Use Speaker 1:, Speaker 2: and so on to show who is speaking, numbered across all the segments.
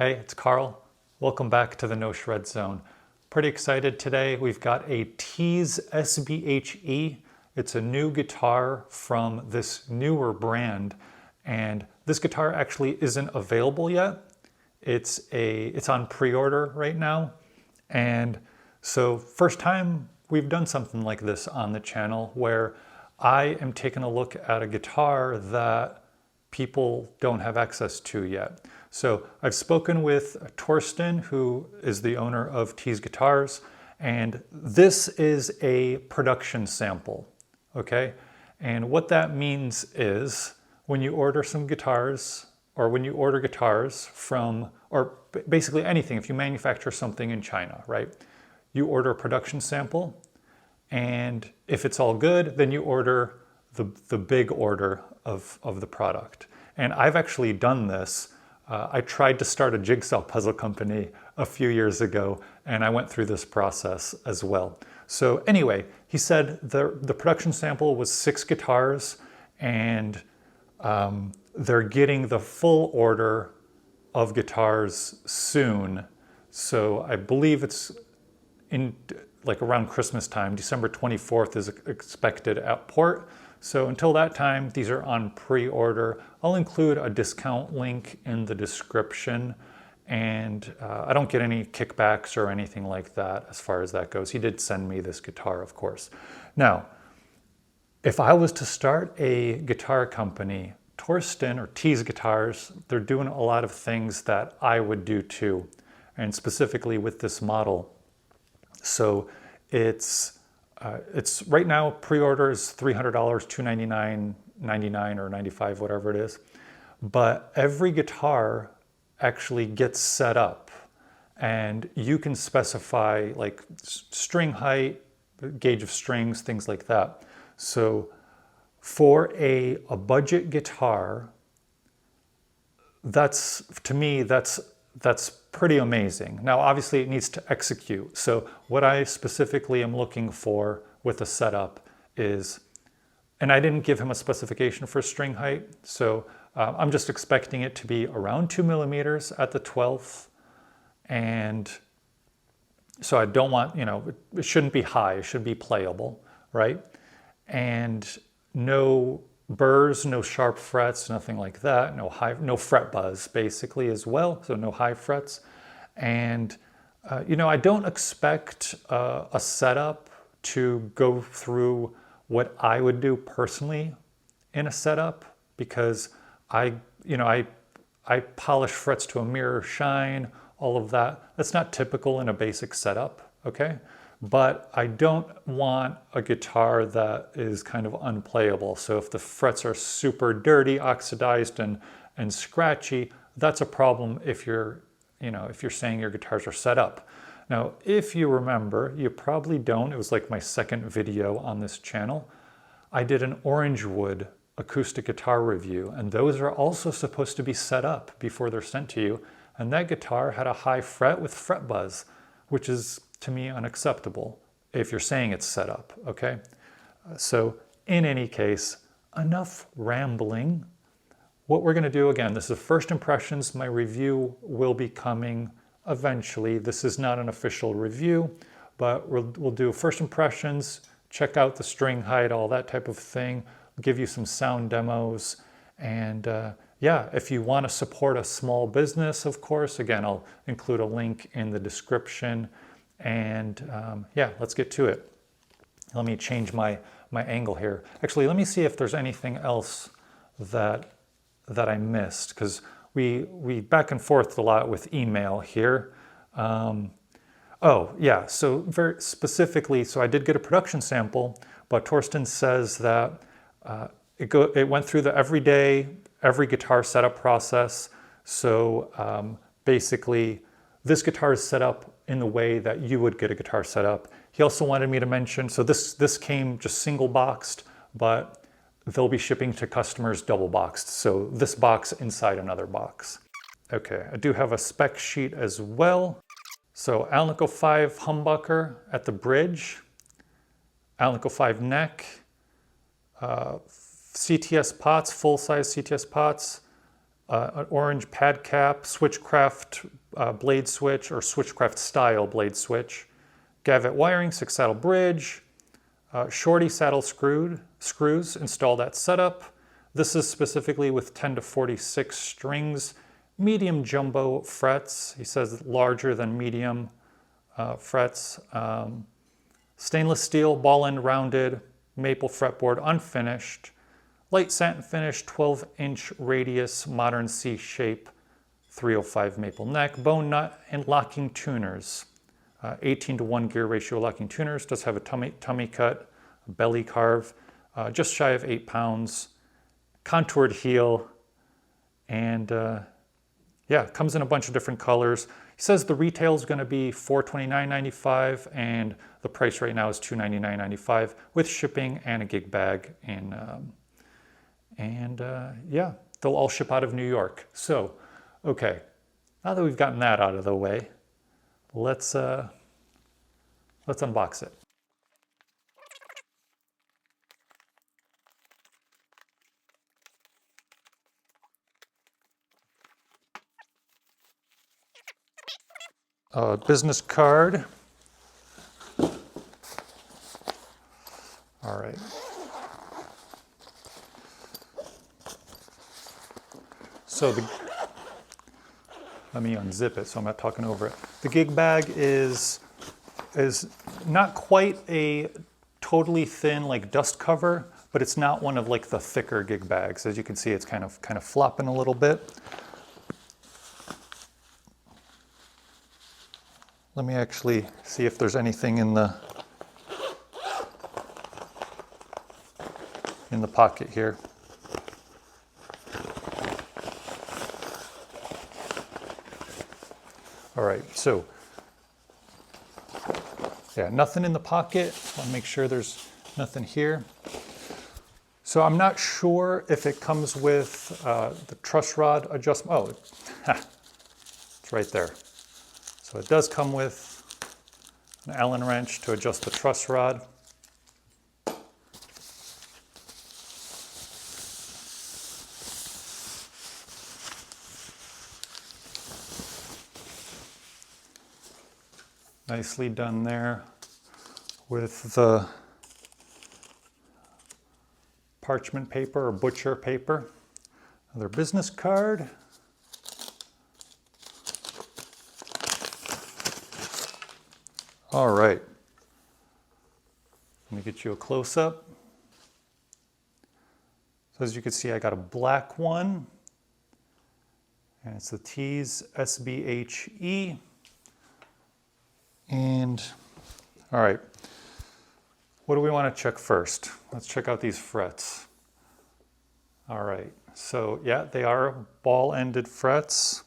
Speaker 1: Hey, it's Carl. Welcome back to the No Shred Zone. Pretty excited today. We've got a Tease SBH-E. It's a new guitar from this newer brand, and this guitar actually isn't available yet. It's on pre-order right now, and so first time we've done something like this on the channel where I am taking a look at a guitar that people don't have access to yet. So I've spoken with Torsten, who is the owner of Tease Guitars, and this is a production sample, okay? And what that means is when you order some guitars, or when you order guitars from, or basically anything, if you manufacture something in China, right? You order a production sample, and if it's all good, then you order the big order of the product. And I've actually done this. I tried to start a jigsaw puzzle company a few years ago, and I went through this process as well. So anyway, he said the production sample was 6 guitars, and they're getting the full order of guitars soon. So I believe it's in like around Christmas time. December 24th is expected at port. So until that time, these are on pre-order. I'll include a discount link in the description, and I don't get any kickbacks or anything like that as far as that goes. He did send me this guitar, of course. Now, if I was to start a guitar company, Torsten or Tease Guitars, they're doing a lot of things that I would do too, and specifically with this model. So it's right now pre-order is $300, $299, $99 or $95, whatever it is. But every guitar actually gets set up, and you can specify like string height, gauge of strings, things like that. So for a budget guitar, to me, that's pretty amazing. Now, obviously it needs to execute. So what I specifically am looking for with a setup is, and I didn't give him a specification for string height, so I'm just expecting it to be around 2 millimeters at the 12th. And so I don't want, it shouldn't be high, it should be playable, right? And no burrs, no sharp frets, nothing like that. No fret buzz basically as well. So no high frets. And I don't expect a setup to go through what I would do personally in a setup, because I polish frets to a mirror shine, all of that. That's not typical in a basic setup, okay? But I don't want a guitar that is kind of unplayable. So if the frets are super dirty, oxidized, and scratchy, that's a problem if you're saying your guitars are set up. Now, if you remember, you probably don't, it was like my second video on this channel, I did an orange wood acoustic guitar review, and those are also supposed to be set up before they're sent to you. And that guitar had a high fret with fret buzz, which is, to me, unacceptable if you're saying it's set up, okay? So in any case, enough rambling. What we're gonna do, again, this is first impressions. My review will be coming eventually. This is not an official review, but we'll do first impressions, check out the string height, all that type of thing, give you some sound demos, and yeah, if you want to support a small business, of course, again, I'll include a link in the description. And yeah, let's get to it. Let me change my angle here. Actually, let me see if there's anything else that I missed, because we back and forth a lot with email here. Oh yeah, so very specifically, so I did get a production sample, but Torsten says that it went through the every guitar setup process. So basically, this guitar is set up in the way that you would get a guitar set up. He also wanted me to mention, so this came just single boxed, but they'll be shipping to customers double boxed. So this box inside another box. Okay, I do have a spec sheet as well. So Alnico 5 humbucker at the bridge, Alnico 5 neck, CTS pots, full-size CTS pots, an orange pad cap, Switchcraft blade switch, or Switchcraft style blade switch, Gavette wiring, 6-saddle bridge, shorty saddle screws installed at setup. This is specifically with 10 to 46 strings, medium jumbo frets. He says larger than medium frets. Stainless steel, ball end rounded, maple fretboard, unfinished. Light satin finish, 12-inch radius, modern C-shape, 305 maple neck, bone nut, and locking tuners. 18 to 1 gear ratio locking tuners. Does have a tummy cut, a belly carve, just shy of 8 pounds. Contoured heel, and yeah, comes in a bunch of different colors. He says the retail is going to be $429.95, and the price right now is $299.95 with shipping and a gig bag. And yeah, they'll all ship out of New York. So, okay, now that we've gotten that out of the way, let's unbox it. Business card. All right. So let me unzip it so I'm not talking over it. The gig bag is not quite a totally thin like dust cover, but it's not one of like the thicker gig bags. As you can see, it's kind of flopping a little bit. Let me actually see if there's anything in the pocket here. All right, so yeah, nothing in the pocket. I'll make sure there's nothing here. So I'm not sure if it comes with the truss rod adjustment. Oh, it's right there. So it does come with an Allen wrench to adjust the truss rod. Nicely done there with the parchment paper or butcher paper. Another business card. All right, let me get you a close-up. So as you can see, I got a black one, and it's the Tease SBH-E. And all right, what do we want to check first? Let's check out these frets. All right, so yeah, they are ball-ended frets.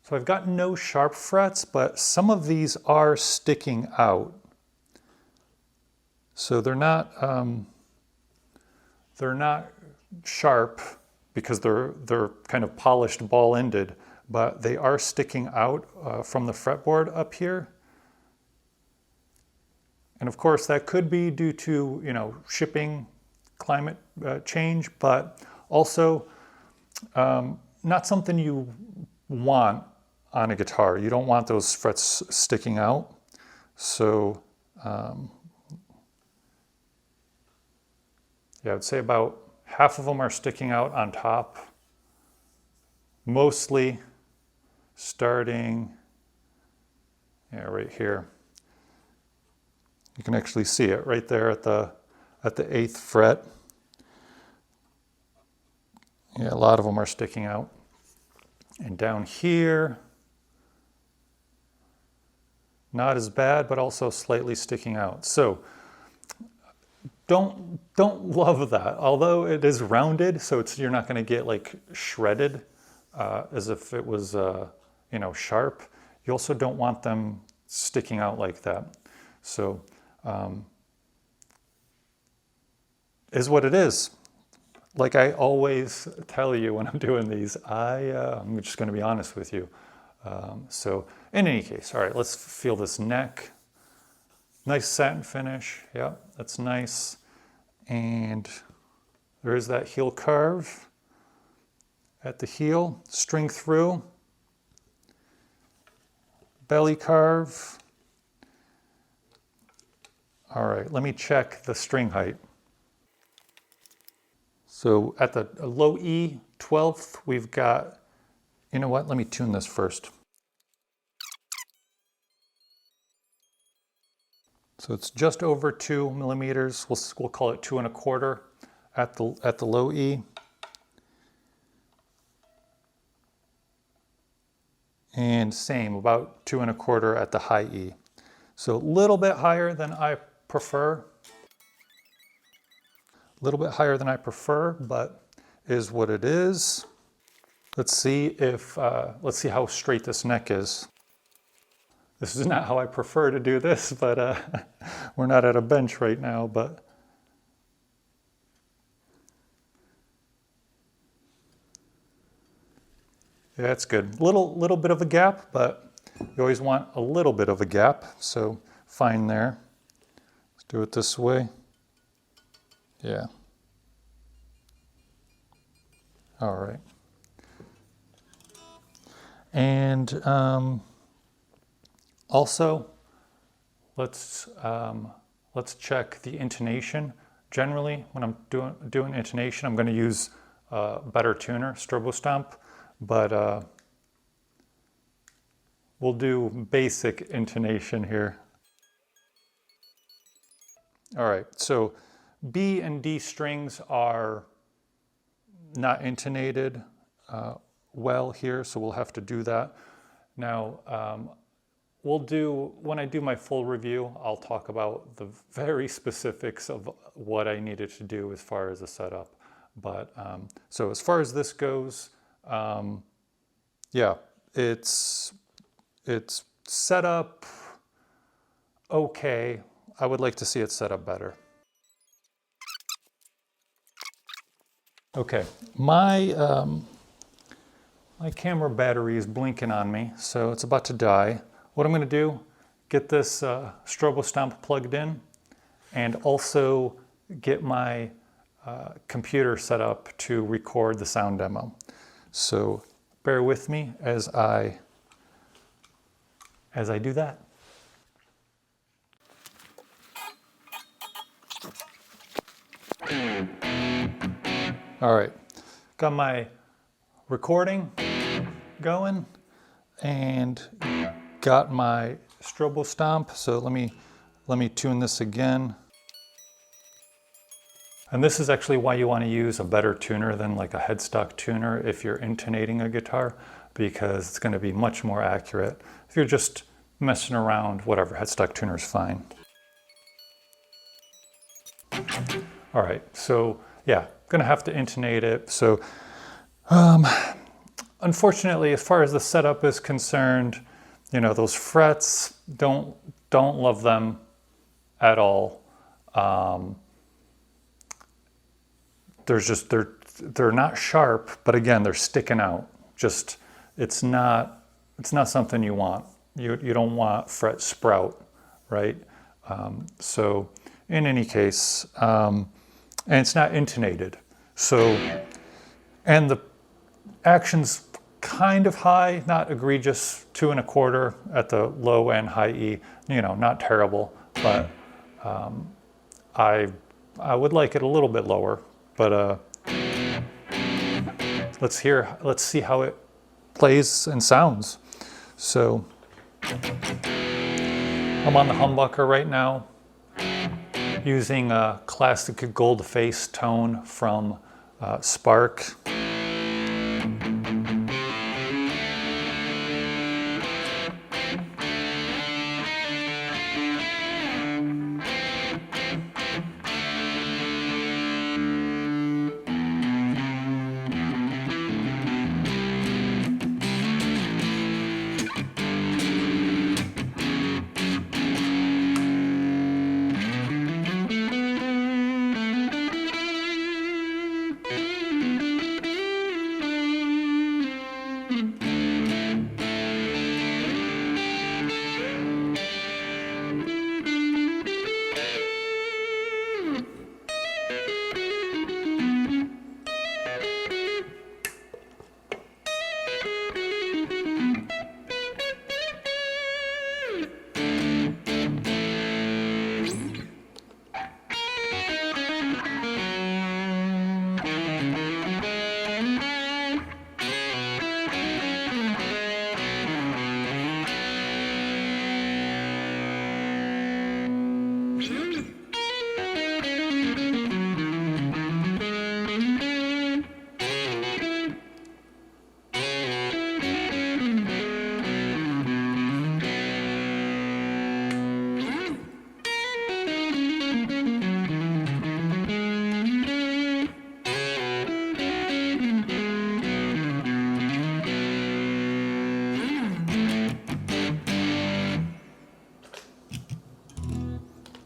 Speaker 1: So I've got no sharp frets, but some of these are sticking out. So they're not sharp because they're kind of polished ball-ended, but they are sticking out from the fretboard up here. And of course, that could be due to shipping, climate change, but also not something you want on a guitar. You don't want those frets sticking out. So yeah, I'd say about half of them are sticking out on top, mostly starting right here. You can actually see it right there at the 8th fret. Yeah, a lot of them are sticking out. And down here, not as bad, but also slightly sticking out. So don't love that. Although it is rounded, so you're not going to get like shredded as if it was sharp. You also don't want them sticking out like that. So is what it is. Like I always tell you when I'm doing these, I'm just going to be honest with you. So in any case, all right, let's feel this neck. Nice satin finish. Yeah, that's nice. And There is that heel curve at the heel, string through, belly curve. All right, let me check the string height. So at the low E 12th, we've got, you know what, let me tune this first. So it's just over 2 millimeters. We'll call it 2 1/4 at the low E. And same, about 2 1/4 at the high E. So a little bit higher than I prefer. A little bit higher than I prefer, but is what it is. Let's see how straight this neck is. This is not how I prefer to do this, but we're not at a bench right now, but yeah, it's good. Little bit of a gap, but you always want a little bit of a gap, so fine there. Let's do it this way. Yeah. All right. And also, let's check the intonation. Generally, when I'm doing intonation, I'm going to use a better tuner, Strobo Stomp, but we'll do basic intonation here. All right, so B and D strings are not intonated well here, so we'll have to do that. Now, when I do my full review, I'll talk about the very specifics of what I needed to do as far as the setup. But so as far as this goes, yeah, it's set up okay. I would like to see it set up better. Okay, my camera battery is blinking on me, so it's about to die. What I'm going to do, get this Strobo Stomp plugged in, and also get my computer set up to record the sound demo. So bear with me as I do that. All right, got my recording going and got my Strobo Stomp. So let me tune this again. And this is actually why you want to use a better tuner than like a headstock tuner if you're intonating a guitar, because it's going to be much more accurate. If you're just messing around, whatever, headstock tuner is fine. All right, so yeah, gonna have to intonate it. So unfortunately, as far as the setup is concerned, you know, those frets, don't love them at all. They're not sharp, but again, they're sticking out. Just, it's not something you want. You don't want fret sprout, right? So in any case, and it's not intonated. So, and the action's kind of high, not egregious, 2 1/4 at the low and high E, you know, not terrible, but I would like it a little bit lower, but let's see how it plays and sounds. So I'm on the humbucker right now, using a classic gold face tone from Spark.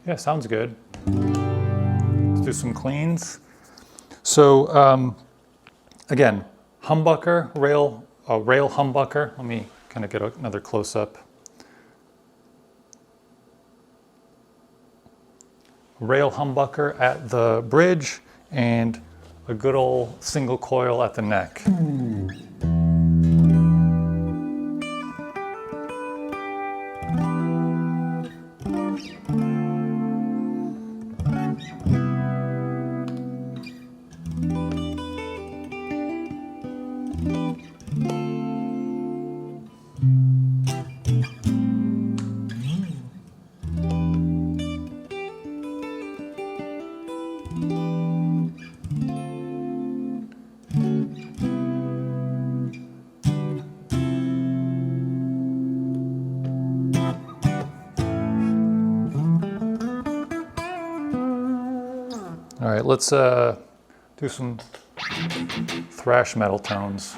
Speaker 1: Yeah, sounds good. Let's do some cleans. So again, humbucker, rail humbucker. Let me kind of get another close-up. Rail humbucker at the bridge and a good old single coil at the neck. All right, let's do some thrash metal tones.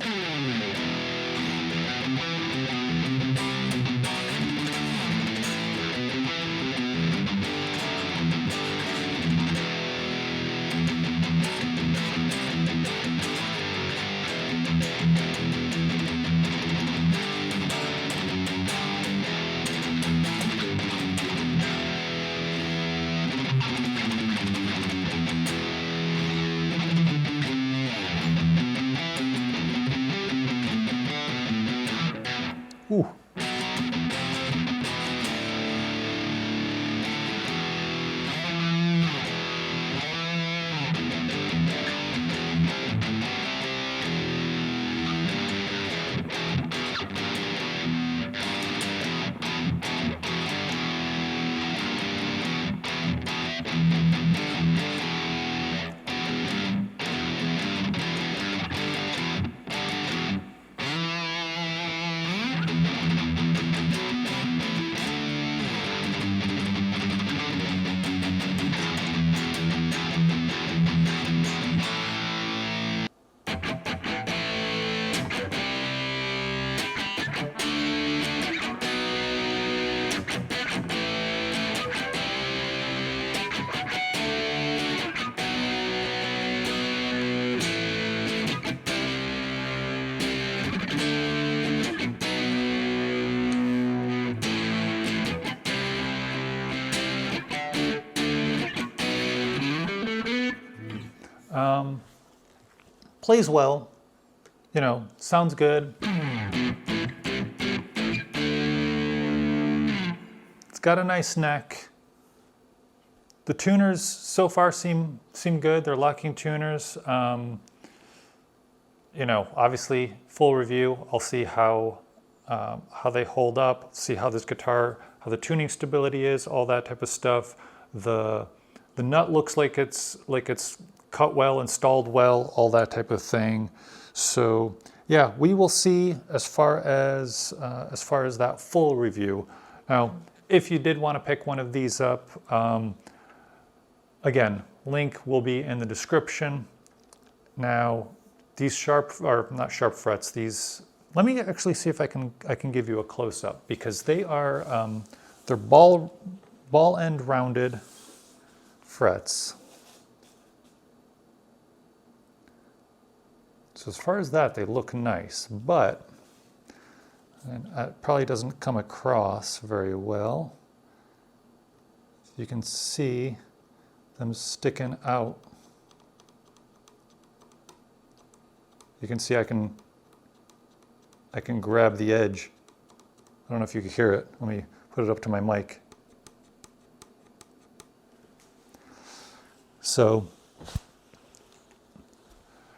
Speaker 1: Ooh. Plays well, you know, sounds good. It's got a nice neck. The tuners so far seem good. They're locking tuners. You know, obviously full review. I'll see how they hold up. See how this guitar, how the tuning stability is, all that type of stuff. The nut looks like it's cut well, installed well, all that type of thing. So yeah, we will see as far as that full review. Now, if you did want to pick one of these up, again, link will be in the description. Now, these not sharp frets, these, let me actually see if I can give you a close up, because they are, they're ball end rounded frets. So as far as that, they look nice, but and it probably doesn't come across very well. You can see them sticking out. You can see I can grab the edge. I don't know if you can hear it. Let me put it up to my mic. So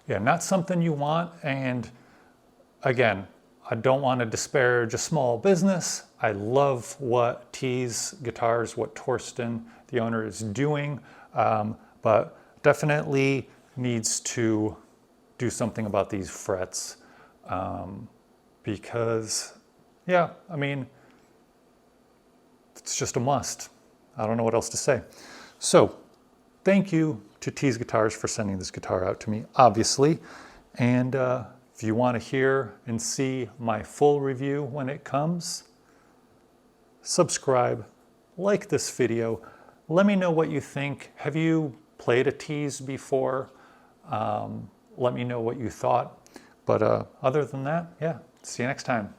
Speaker 1: yeah, not something you want. And again, I don't want to disparage a small business. I love what Tease Guitars, what Torsten, the owner, is doing, but definitely needs to do something about these frets, because, yeah, I mean, it's just a must. I don't know what else to say. So, thank you to Tease Guitars for sending this guitar out to me, obviously. And if you want to hear and see my full review when it comes, subscribe, like this video, let me know what you think. Have you played a Tease before? Let me know what you thought. But other than that, yeah, see you next time.